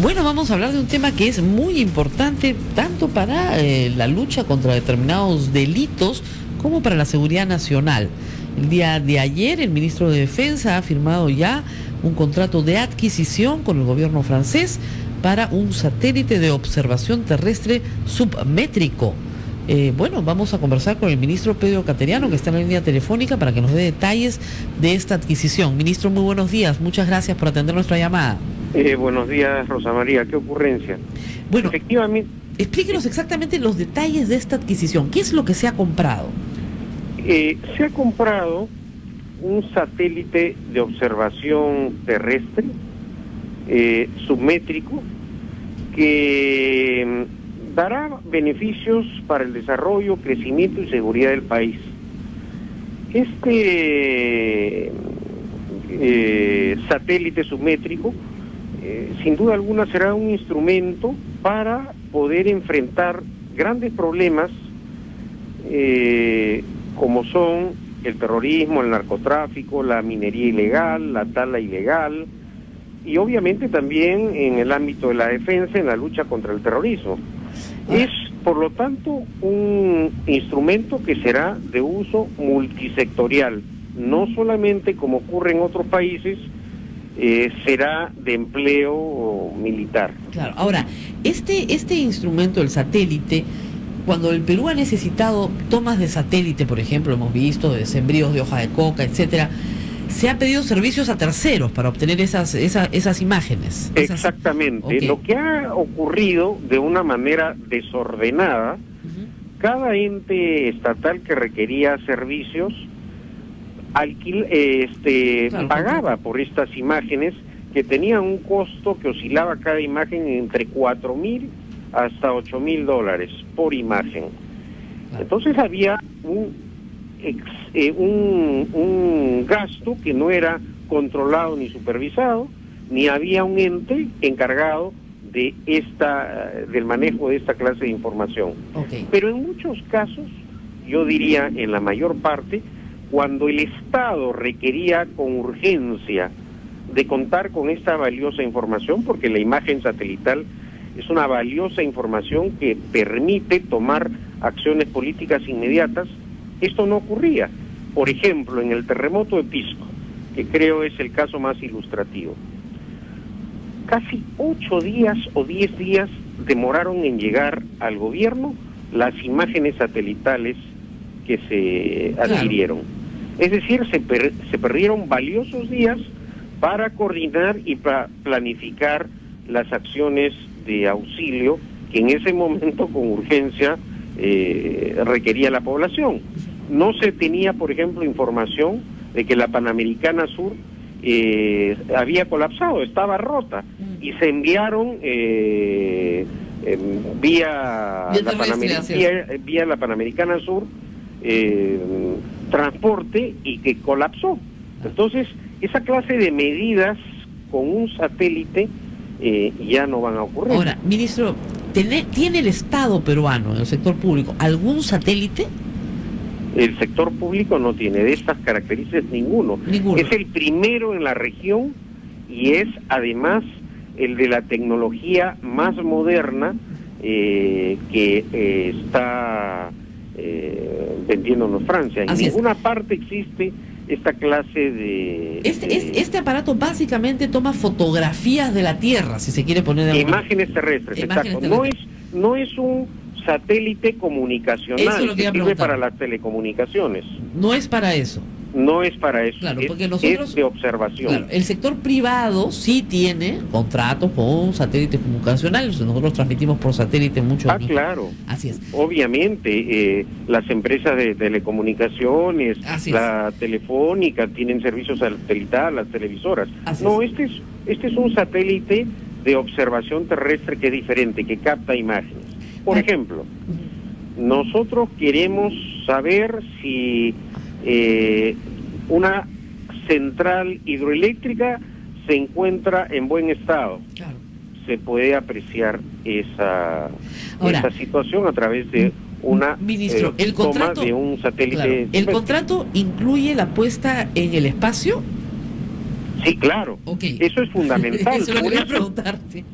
Bueno, vamos a hablar de un tema que es muy importante tanto para la lucha contra determinados delitos como para la seguridad nacional. El día de ayer el ministro de Defensa ha firmado ya un contrato de adquisición con el gobierno francés para un satélite de observación terrestre submétrico. Bueno, vamos a conversar con el ministro Pedro Cateriano, que está en la línea telefónica, para que nos dé detalles de esta adquisición. Ministro, muy buenos días. Muchas gracias por atender nuestra llamada. Buenos días, Rosa María. ¿Qué ocurrencia? Bueno, efectivamente, explíquenos exactamente los detalles de esta adquisición. ¿Qué es lo que se ha comprado? Se ha comprado un satélite de observación terrestre submétrico que dará beneficios para el desarrollo, crecimiento y seguridad del país. Este satélite submétrico sin duda alguna será un instrumento para poder enfrentar grandes problemas como son el terrorismo, el narcotráfico, la minería ilegal, la tala ilegal y obviamente también en el ámbito de la defensa, en la lucha contra el terrorismo. Es, por lo tanto, un instrumento que será de uso multisectorial, no solamente como ocurre en otros países, será de empleo militar. Claro. Ahora, este instrumento, el satélite, cuando el Perú ha necesitado tomas de satélite, por ejemplo, hemos visto de sembríos de hoja de coca, etcétera, se ha pedido servicios a terceros para obtener esas imágenes. Exactamente. Okay. Lo que ha ocurrido de una manera desordenada, cada ente estatal que requería servicios pagaba por estas imágenes que tenían un costo que oscilaba cada imagen entre 4,000 hasta 8,000 dólares por imagen. Entonces había un gasto que no era controlado ni supervisado, ni había un ente encargado de del manejo de esta clase de información. Okay. Pero en muchos casos, yo diría en la mayor parte, cuando el Estado requería con urgencia de contar con esta valiosa información, porque la imagen satelital es una valiosa información que permite tomar acciones políticas inmediatas, esto no ocurría. Por ejemplo, en el terremoto de Pisco, que creo es el caso más ilustrativo, casi 8 días o 10 días demoraron en llegar al gobierno las imágenes satelitales que se adquirieron. Claro. Es decir, se perdieron valiosos días para coordinar y para planificar las acciones de auxilio que en ese momento con urgencia requería la población. No se tenía, por ejemplo, información de que la Panamericana Sur había colapsado, estaba rota, y se enviaron vía la Panamericana Sur transporte y que colapsó. Entonces, esa clase de medidas con un satélite ya no van a ocurrir. Ahora, ministro, ¿tiene el Estado peruano, en el sector público, algún satélite? El sector público no tiene de estas características ninguno. Es el primero en la región y es además el de la tecnología más moderna que está vendiéndonos Francia. En ninguna parte existe esta clase de... Este aparato básicamente toma fotografías de la Tierra, si se quiere poner... Imágenes terrestres, exacto. No es un satélite comunicacional que sirve para las telecomunicaciones. No es para eso. No es para eso, claro, porque es de observación. Claro, el sector privado sí tiene contratos con satélites comunicacionales, nosotros transmitimos por satélite mucho. Claro. Así es. Obviamente, las empresas de telecomunicaciones, la telefónica, tienen servicios satelitales, las televisoras. Este es un satélite de observación terrestre que es diferente, que capta imágenes. Por ejemplo, nosotros queremos saber si una central hidroeléctrica se encuentra en buen estado. Claro. Se puede apreciar esa situación a través de una ministro, el contrato, toma de un satélite. Claro. ¿El contrato incluye la puesta en el espacio? Sí, claro. Okay. Eso es fundamental. Eso lo quería preguntar. Sí.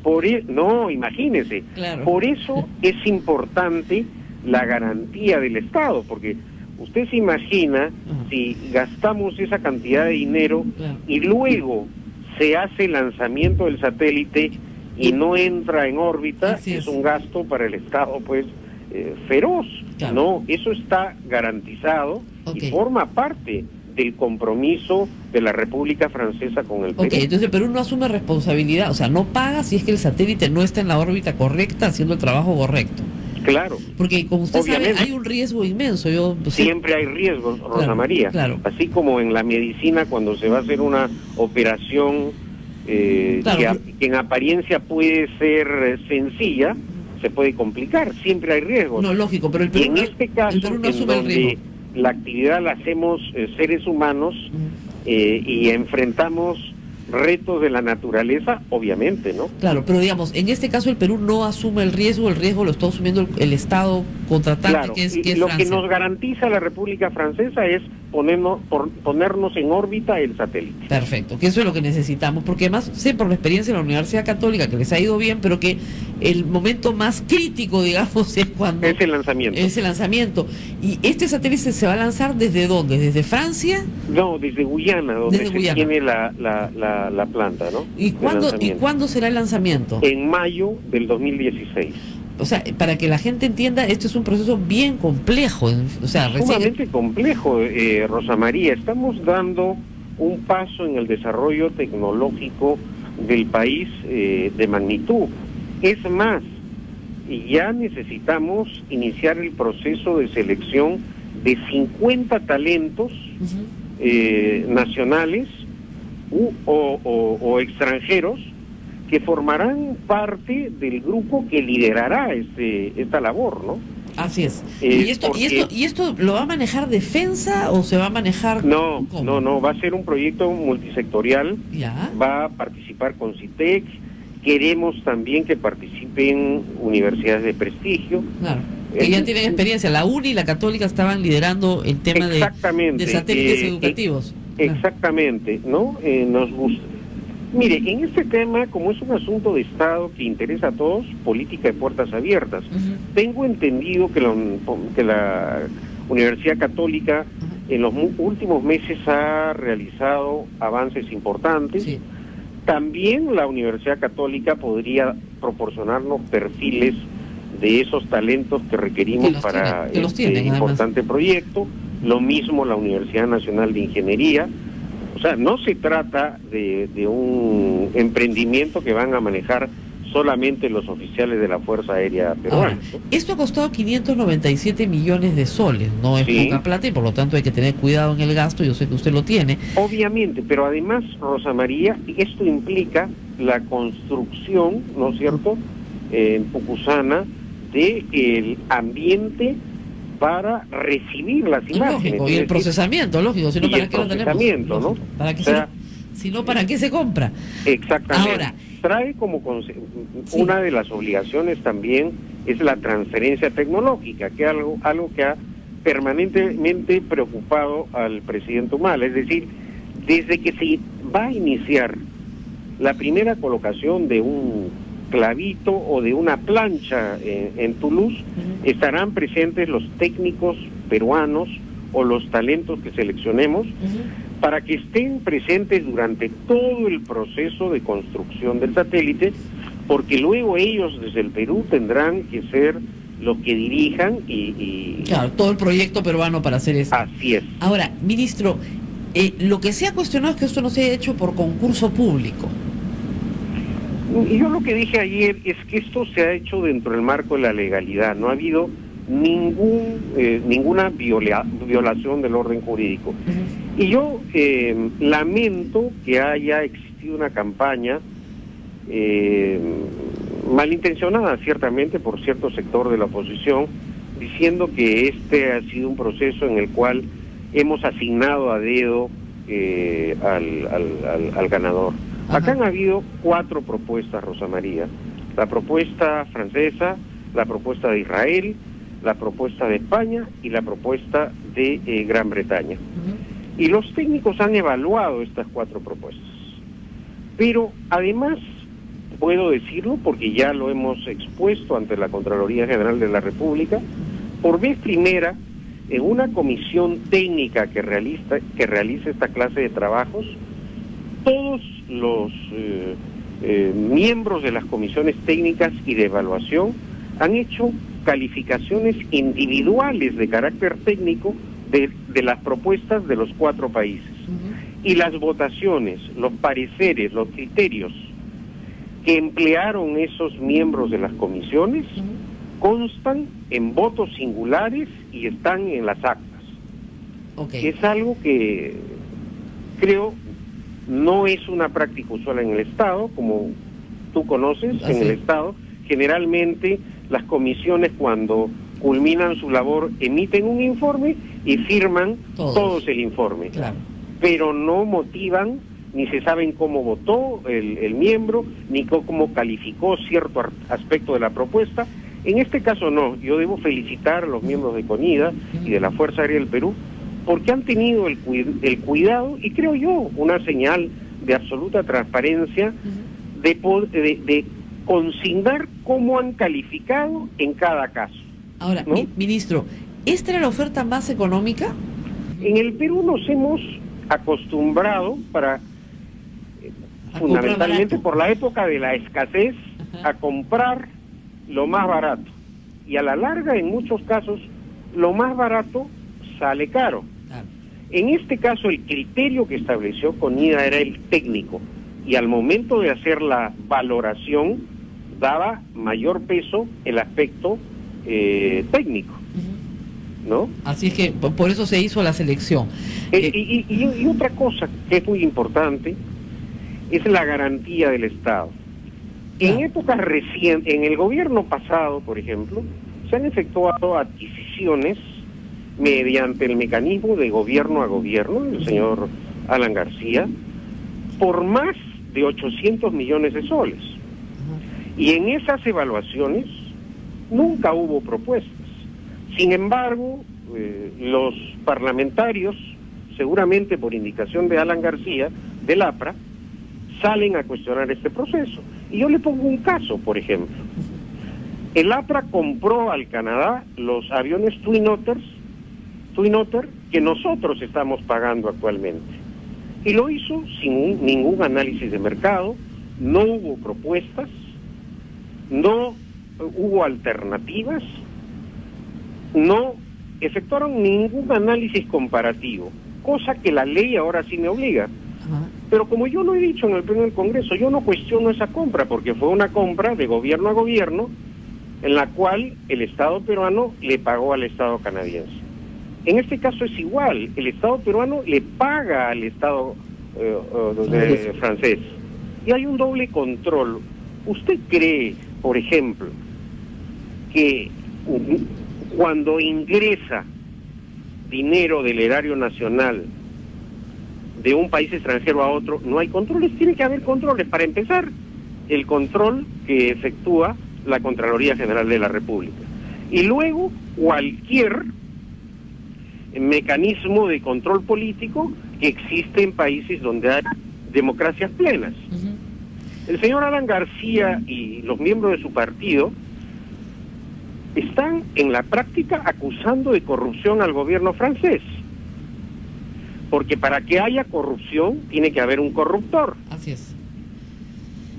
No, imagínese. Claro. Por eso es importante la garantía del Estado, porque usted se imagina si gastamos esa cantidad de dinero y luego se hace el lanzamiento del satélite y no entra en órbita, es un gasto para el Estado, pues, feroz. Claro. No, eso está garantizado y forma parte del compromiso de la República Francesa con el Perú. Entonces el Perú no asume responsabilidad, o sea, no paga si es que el satélite no está en la órbita correcta, haciendo el trabajo correcto. Claro. Porque como usted sabe, hay un riesgo inmenso. Siempre hay riesgos, Rosa María. Claro. Así como en la medicina, cuando se va a hacer una operación que en apariencia puede ser sencilla, se puede complicar. Siempre hay riesgos. No, lógico, pero el Perú, en este caso, no asume el riesgo. La actividad la hacemos seres humanos y enfrentamos retos de la naturaleza, obviamente, ¿no? Claro, pero digamos, en este caso el Perú no asume el riesgo lo está asumiendo el Estado contratante, claro, que es lo Francia. Que nos garantiza la República Francesa es ponernos en órbita el satélite. Perfecto, que eso es lo que necesitamos, porque además sé por la experiencia de la Universidad Católica que les ha ido bien, pero que el momento más crítico, digamos, es cuando... Es el lanzamiento. Es el lanzamiento. ¿Y este satélite se va a lanzar desde dónde? ¿Desde Francia? No, desde Guyana, donde tiene la planta, ¿no? ¿Y cuándo será el lanzamiento? En mayo del 2016. O sea, para que la gente entienda, esto es un proceso bien complejo. O sea, sumamente complejo, Rosa María. Estamos dando un paso en el desarrollo tecnológico del país de magnitud. Es más, ya necesitamos iniciar el proceso de selección de 50 talentos nacionales o extranjeros que formarán parte del grupo que liderará esta labor, ¿no? Así es. ¿Y esto lo va a manejar Defensa o se va a manejar...? No, va a ser un proyecto multisectorial. ¿Ya? Va a participar con CITEC. Queremos también que participen universidades de prestigio. Claro, que ya tienen experiencia. La UNI y la Católica estaban liderando el tema de satélites educativos. Exactamente, ¿no? Nos gusta. Mire, en este tema, como es un asunto de Estado que interesa a todos, política de puertas abiertas. Tengo entendido que la Universidad Católica en los últimos meses ha realizado avances importantes. Sí. También la Universidad Católica podría proporcionarnos perfiles de esos talentos que requerimos para este importante proyecto. Lo mismo la Universidad Nacional de Ingeniería. O sea, no se trata de un emprendimiento que van a manejar solamente los oficiales de la Fuerza Aérea Peruana. Ahora, esto ha costado 597 millones de soles, no es poca plata y por lo tanto hay que tener cuidado en el gasto, yo sé que usted lo tiene. Obviamente, pero además, Rosa María, esto implica la construcción, ¿no es cierto?, en Pucusana, del ambiente para recibir las imágenes. Lógico, y el procesamiento, lógico, si no, ¿para qué lo tenemos? ¿No? ¿Para qué si no, ¿para qué se compra? Exactamente. Ahora, trae como una de las obligaciones también es la transferencia tecnológica, que es algo que ha permanentemente preocupado al presidente Humala. Es decir, desde que se va a iniciar la primera colocación de un clavito o de una plancha en Toulouse, estarán presentes los técnicos peruanos o los talentos que seleccionemos para que estén presentes durante todo el proceso de construcción del satélite, porque luego ellos desde el Perú tendrán que ser los que dirijan y claro, todo el proyecto peruano para hacer eso. Así es. Ahora, ministro, lo que se ha cuestionado es que esto no se ha hecho por concurso público. Y yo lo que dije ayer es que esto se ha hecho dentro del marco de la legalidad, no ha habido ninguna violación del orden jurídico. Y yo lamento que haya existido una campaña malintencionada, ciertamente, por cierto sector de la oposición, diciendo que este ha sido un proceso en el cual hemos asignado a dedo al ganador. Acá han habido 4 propuestas, Rosa María. La propuesta francesa, la propuesta de Israel, la propuesta de España y la propuesta de Gran Bretaña. Y los técnicos han evaluado estas 4 propuestas. Pero además, puedo decirlo porque ya lo hemos expuesto ante la Contraloría General de la República, por vez primera, en una comisión técnica que realiza esta clase de trabajos, todos los miembros de las comisiones técnicas y de evaluación han hecho calificaciones individuales de carácter técnico de las propuestas de los 4 países. Y las votaciones, los pareceres, los criterios que emplearon esos miembros de las comisiones constan en votos singulares y están en las actas. Es algo que creo no es una práctica usual en el Estado, como tú conoces. En el Estado generalmente las comisiones, cuando culminan su labor, emiten un informe y firman todos el informe, pero no motivan ni se saben cómo votó el miembro, ni cómo calificó cierto aspecto de la propuesta. En este caso no. Yo debo felicitar a los miembros de CONIDA y de la Fuerza Aérea del Perú, porque han tenido el cuidado, y creo yo, una señal de absoluta transparencia, de consignar cómo han calificado en cada caso. Ahora, ¿no? Ministro, ¿esta era la oferta más económica? En el Perú nos hemos acostumbrado fundamentalmente por la época de la escasez, a comprar lo más barato. Y a la larga, en muchos casos, lo más barato sale caro. En este caso, el criterio que estableció CONIDA era el técnico, y al momento de hacer la valoración daba mayor peso el aspecto técnico, ¿no? Así es que por eso se hizo la selección. Y otra cosa que es muy importante es la garantía del Estado. En épocas recientes, en el gobierno pasado, por ejemplo, se han efectuado adquisiciones mediante el mecanismo de gobierno a gobierno, el señor Alan García, por más de 800 millones de soles. Y en esas evaluaciones nunca hubo propuestas. Sin embargo, los parlamentarios, seguramente por indicación de Alan García, del APRA, salen a cuestionar este proceso. Y yo le pongo un caso, por ejemplo. El APRA compró al Canadá los aviones Twin Otter que nosotros estamos pagando actualmente. Y lo hizo sin ningún análisis de mercado, no hubo propuestas, no hubo alternativas, no efectuaron ningún análisis comparativo, cosa que la ley ahora sí me obliga. Pero como yo lo he dicho en el Pleno del Congreso, yo no cuestiono esa compra, porque fue una compra de gobierno a gobierno, en la cual el Estado peruano le pagó al Estado canadiense. En este caso es igual, el Estado peruano le paga al Estado francés. Y hay un doble control. ¿Usted cree, por ejemplo, que cuando ingresa dinero del erario nacional de un país extranjero a otro, no hay controles? Tiene que haber controles. Para empezar, el control que efectúa la Contraloría General de la República. Y luego, cualquier mecanismo de control político que existe en países donde hay democracias plenas. El señor Alan García y los miembros de su partido están en la práctica acusando de corrupción al gobierno francés. Porque para que haya corrupción tiene que haber un corruptor. Así es.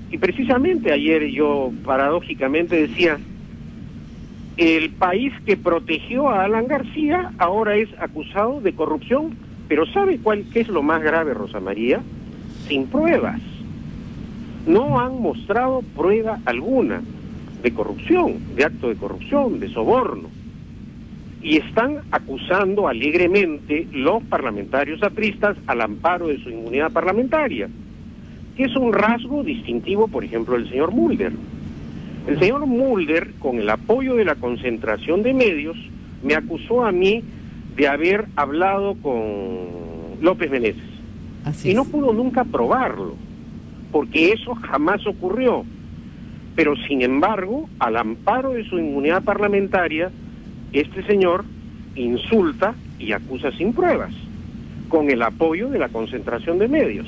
Y precisamente ayer yo paradójicamente decía, el país que protegió a Alan García ahora es acusado de corrupción, pero ¿sabe qué es lo más grave, Rosa María? Sin pruebas. No han mostrado prueba alguna de corrupción, de acto de corrupción, de soborno. Y están acusando alegremente los parlamentarios apristas al amparo de su inmunidad parlamentaria, que es un rasgo distintivo, por ejemplo, del señor Mulder. El señor Mulder, con el apoyo de la concentración de medios, me acusó a mí de haber hablado con López Meneses. Y no pudo nunca probarlo, porque eso jamás ocurrió. Pero sin embargo, al amparo de su inmunidad parlamentaria, este señor insulta y acusa sin pruebas, con el apoyo de la concentración de medios.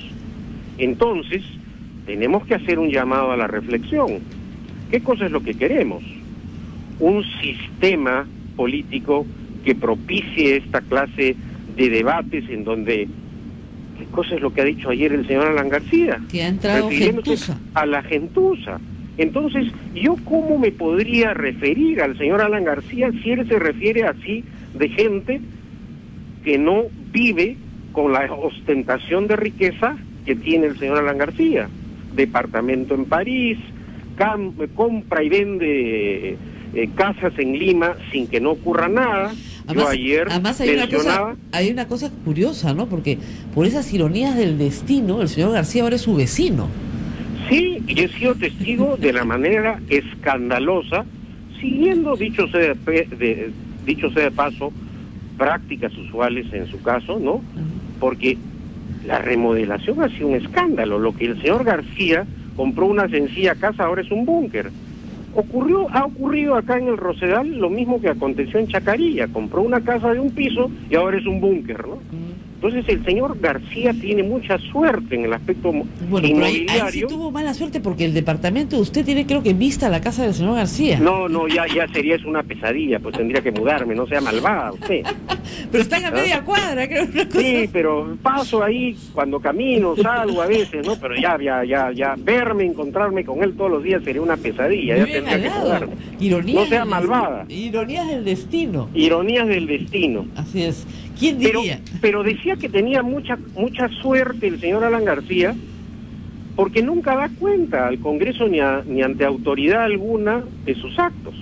Entonces, tenemos que hacer un llamado a la reflexión. ¿Qué cosa es lo que queremos? Un sistema político que propicie esta clase de debates en donde... ¿Qué cosa es lo que ha dicho ayer el señor Alan García? Que ha entrado gentuza. A la gentuza. Entonces, ¿yo cómo me podría referir al señor Alan García si él se refiere así de gente que no vive con la ostentación de riqueza que tiene el señor Alan García? Departamento en París, compra y vende casas en Lima sin que no ocurra nada. Yo ayer hay una cosa curiosa, ¿no? Porque por esas ironías del destino, el señor García ahora es su vecino. Sí, y he sido testigo de la manera escandalosa, siguiendo, dicho sea de paso, prácticas usuales en su caso, ¿no? Porque la remodelación ha sido un escándalo. Lo que el señor García compró una sencilla casa, ahora es un búnker. Ha ocurrido acá en el Rosedal lo mismo que aconteció en Chacarilla. Compró una casa de un piso y ahora es un búnker, ¿no? Entonces el señor García tiene mucha suerte en el aspecto inmobiliario. Pero ahí sí tuvo mala suerte porque el departamento de usted tiene, creo que, vista la casa del señor García. No, ya sería una pesadilla, pues tendría que mudarme, no sea malvada usted. Pero está en la media cuadra, creo. Sí, pero paso ahí cuando camino, salgo a veces, ¿no? Pero ya, verme, encontrarme con él todos los días sería una pesadilla, ya tendría que mudarme. No sea malvada. Ironías del destino. Ironías del destino. Así es. ¿Quién diría? Pero decía que tenía mucha suerte el señor Alan García, porque nunca da cuenta al Congreso ni ante autoridad alguna de sus actos.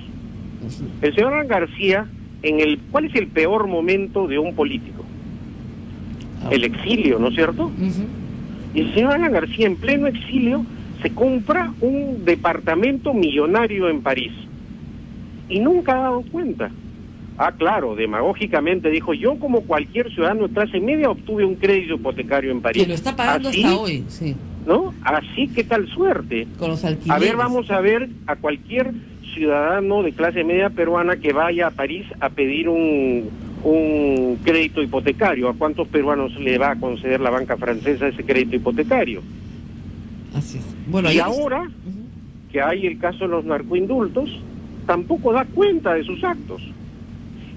El señor Alan García, ¿cuál es el peor momento de un político? El exilio, ¿no es cierto? Y el señor Alan García, en pleno exilio, se compra un departamento millonario en París. Y nunca ha dado cuenta. Ah, claro, demagógicamente dijo, yo como cualquier ciudadano de clase media obtuve un crédito hipotecario en París. Que lo está pagando así, hasta hoy, sí. ¿No? Así, ¿qué tal suerte? Con los alquileres. A ver, vamos a ver a cualquier ciudadano de clase media peruana que vaya a París a pedir un crédito hipotecario. ¿A cuántos peruanos le va a conceder la banca francesa ese crédito hipotecario? Así es. Bueno, y ahora que hay el caso de los narcoindultos, tampoco da cuenta de sus actos.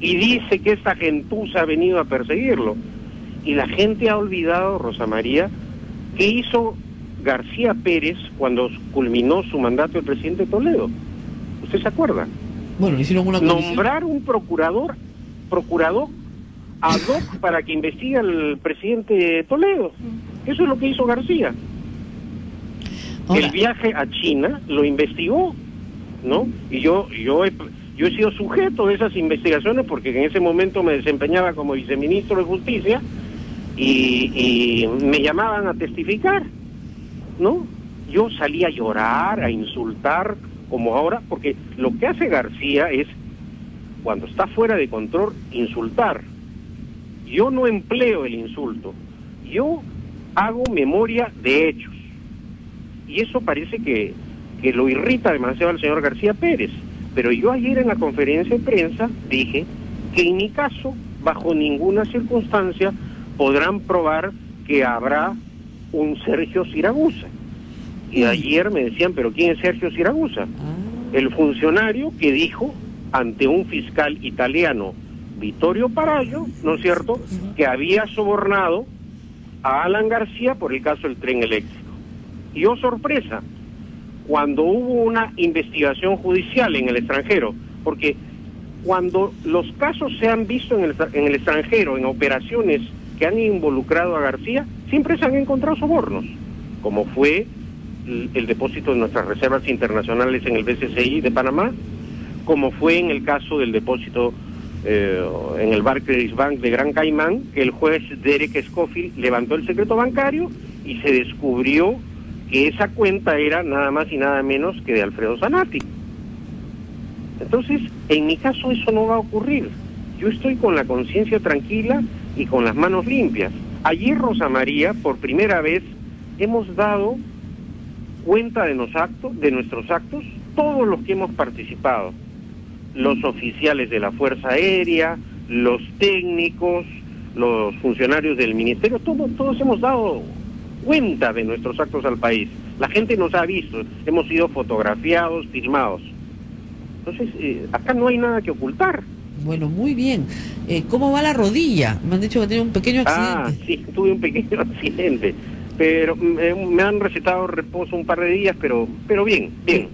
Y dice que esta gentuza ha venido a perseguirlo. Y la gente ha olvidado, Rosa María, qué hizo García Pérez cuando culminó su mandato el presidente Toledo. ¿Usted se acuerda? Bueno, le hicieron una comisión. Nombrar un procurador ad hoc para que investigue al presidente Toledo. Eso es lo que hizo García. Ahora, el viaje a China lo investigó, ¿no? Y yo he sido sujeto de esas investigaciones porque en ese momento me desempeñaba como viceministro de Justicia y me llamaban a testificar, ¿no? Yo salí a llorar, a insultar, como ahora, porque lo que hace García es, cuando está fuera de control, insultar. Yo no empleo el insulto, yo hago memoria de hechos. Y eso parece que lo irrita demasiado al señor García Pérez. Pero yo ayer en la conferencia de prensa dije que en mi caso, bajo ninguna circunstancia, podrán probar que habrá un Sergio Siragusa. Y ayer me decían, ¿pero quién es Sergio Siragusa? El funcionario que dijo ante un fiscal italiano, Vittorio Paraglio, ¿no es cierto?, que había sobornado a Alan García por el caso del tren eléctrico. Y oh sorpresa, cuando hubo una investigación judicial en el extranjero, porque cuando los casos se han visto en el extranjero, en operaciones que han involucrado a García, siempre se han encontrado sobornos, como fue el depósito de nuestras reservas internacionales en el BCCI de Panamá, como fue en el caso del depósito en el Barclays Bank de Gran Caimán, que el juez Derek Scofield levantó el secreto bancario y se descubrió que esa cuenta era nada más y nada menos que de Alfredo Zanatti. Entonces, en mi caso eso no va a ocurrir. Yo estoy con la conciencia tranquila y con las manos limpias. Ayer, Rosa María, por primera vez, hemos dado cuenta de nuestros actos, todos los que hemos participado. Los oficiales de la Fuerza Aérea, los técnicos, los funcionarios del Ministerio, todos hemos dado cuenta de nuestros actos al país. La gente nos ha visto, hemos sido fotografiados, filmados. Entonces, acá no hay nada que ocultar. Bueno, muy bien. ¿Cómo va la rodilla? Me han dicho que tiene un pequeño accidente. Sí, tuve un pequeño accidente, pero me han recetado reposo un par de días, pero bien.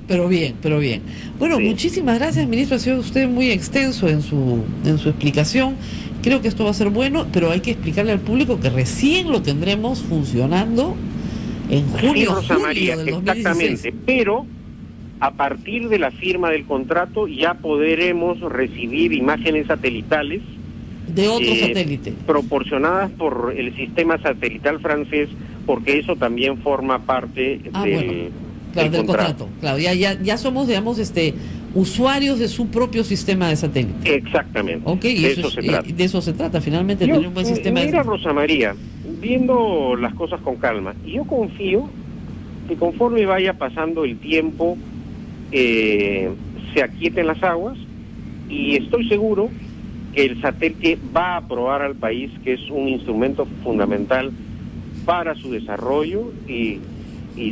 Pero bien. Bueno, sí. Muchísimas gracias, ministro. Ha sido usted muy extenso en su explicación. Creo que esto va a ser bueno, pero hay que explicarle al público que recién lo tendremos funcionando en julio, Rosa María, del 2016. exactamente, pero a partir de la firma del contrato ya podremos recibir imágenes satelitales de otro satélite proporcionadas por el sistema satelital francés, porque eso también forma parte del contrato. Claro, ya somos, digamos, usuarios de su propio sistema de satélite. Exactamente. Okay, de eso se trata, finalmente, tener un buen sistema. Mira, Rosa María, viendo las cosas con calma, yo confío que conforme vaya pasando el tiempo, se aquieten las aguas, y estoy seguro que el satélite va a aprobar al país, que es un instrumento fundamental para su desarrollo y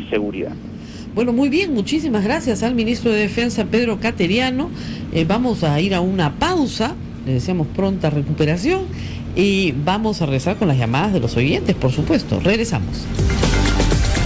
seguridad. Bueno, muy bien, muchísimas gracias al ministro de Defensa, Pedro Kateriano. Vamos a ir a una pausa, le deseamos pronta recuperación y vamos a regresar con las llamadas de los oyentes, por supuesto. Regresamos.